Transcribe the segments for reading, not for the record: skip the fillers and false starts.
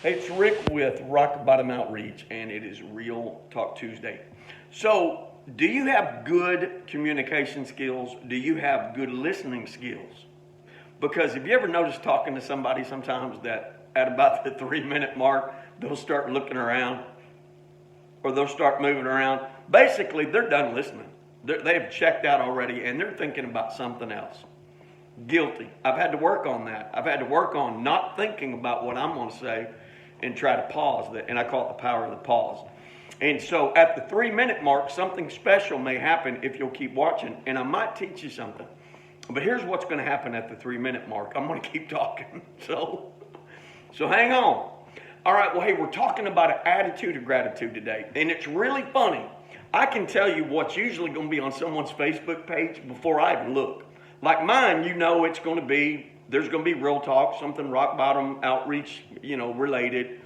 Hey, it's Rick with Rock Bottom Outreach, and it is Real Talk Tuesday. So, do you have good communication skills? Do you have good listening skills? Because have you ever noticed talking to somebody sometimes that at about the 3 minute mark, they'll start looking around or they'll start moving around? Basically, they're done listening. They've checked out already and they're thinking about something else. Guilty. I've had to work on that. I've had to work on not thinking about what I'm going to say and try to pause that. And I call it the power of the pause. And so at the 3 minute mark, something special may happen if you'll keep watching. And I might teach you something. But here's what's going to happen at the 3 minute mark. I'm going to keep talking. So hang on. All right, well, hey, we're talking about an attitude of gratitude today. And it's really funny. I can tell you what's usually going to be on someone's Facebook page before I even look. Like mine, it's going to be, there's going to be Real Talk, something Rock Bottom Outreach, related.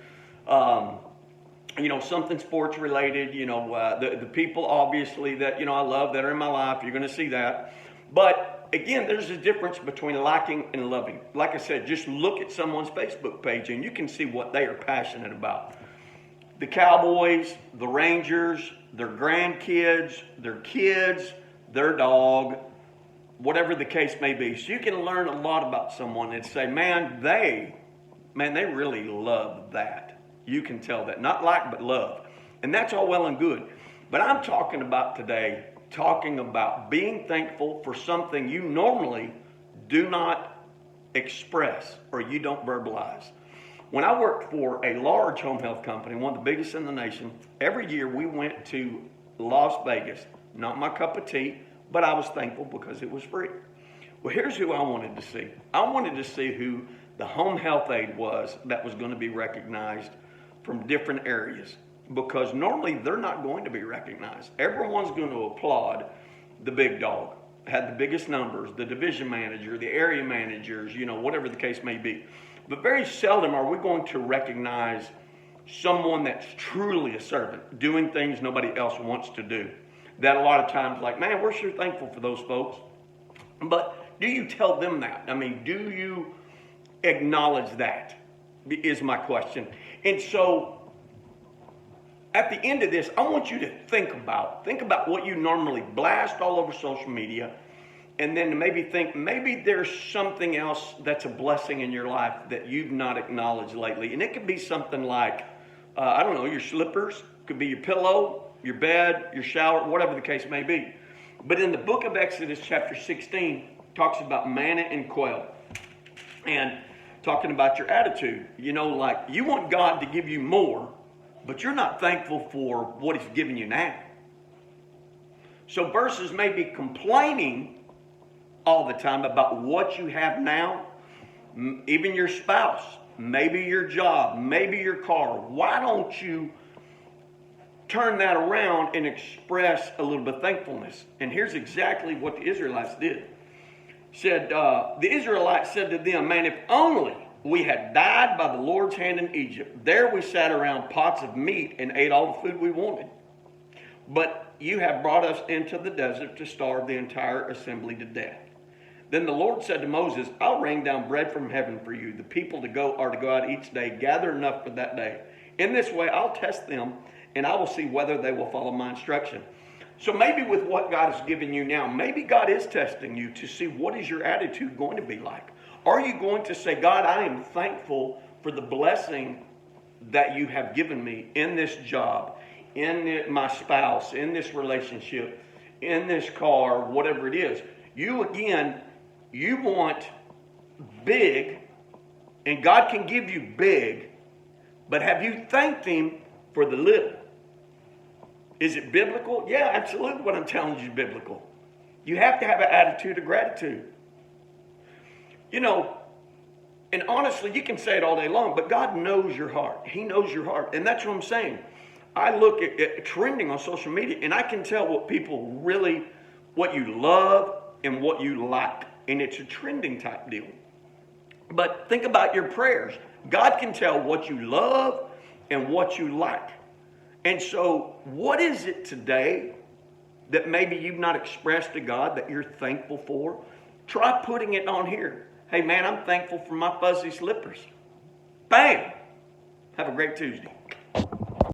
Something sports related, the people obviously that, I love that are in my life, you're going to see that. But again, there's a difference between liking and loving. Like I said, just look at someone's Facebook page and you can see what they are passionate about. The Cowboys, the Rangers, their grandkids, their kids, their dog, whatever the case may be. So you can learn a lot about someone and say, man, they really love that. You can tell that. Not like, but love. And that's all well and good. But I'm talking about being thankful for something you normally do not express or you don't verbalize. When I worked for a large home health company, one of the biggest in the nation, every year we went to Las Vegas. Not my cup of tea, but I was thankful because it was free. Well, here's who I wanted to see. I wanted to see who the home health aide was that was going to be recognized from different areas, because normally they're not going to be recognized. Everyone's going to applaud the big dog, had the biggest numbers, the division manager, the area managers, whatever the case may be. But very seldom are we going to recognize someone that's truly a servant, doing things nobody else wants to do. That a lot of times, like, man, we're sure thankful for those folks. But do you tell them that? Do you acknowledge that? Is my question. And so at the end of this, I want you to think about what you normally blast all over social media, and then maybe there's something else that's a blessing in your life that you've not acknowledged lately. And it could be something like, your slippers, could be your pillow, your bed, your shower, whatever the case may be. But in the book of Exodus chapter 16, talks about manna and quail. And talking about your attitude, you want God to give you more, but you're not thankful for what He's giving you now. So versus maybe complaining all the time about what you have now, even your spouse, maybe your job, maybe your car. Why don't you turn that around and express a little bit of thankfulness? And here's exactly what the Israelites did. The Israelites said to them, man, if only we had died by the Lord's hand in Egypt. There we sat around pots of meat and ate all the food we wanted. But you have brought us into the desert to starve the entire assembly to death. Then the Lord said to Moses, I'll rain down bread from heaven for you. The people are to go out each day, gather enough for that day. In this way, I'll test them, and I will see whether they will follow my instruction. So maybe with what God has given you now, maybe God is testing you to see what is your attitude going to be like. Are you going to say, God, I am thankful for the blessing that you have given me in this job, in my spouse, in this relationship, in this car, whatever it is. You want big, and God can give you big, but have you thanked Him for the little? Is it biblical? Yeah, absolutely. What I'm telling you is biblical. You have to have an attitude of gratitude. And honestly, you can say it all day long, but God knows your heart. He knows your heart. And that's what I'm saying. I look at trending on social media, and I can tell what you love and what you like. And it's a trending type deal. But think about your prayers. God can tell what you love and what you like. And so what is it today that maybe you've not expressed to God that you're thankful for? Try putting it on here. Hey man, I'm thankful for my fuzzy slippers. Bam! Have a great Tuesday.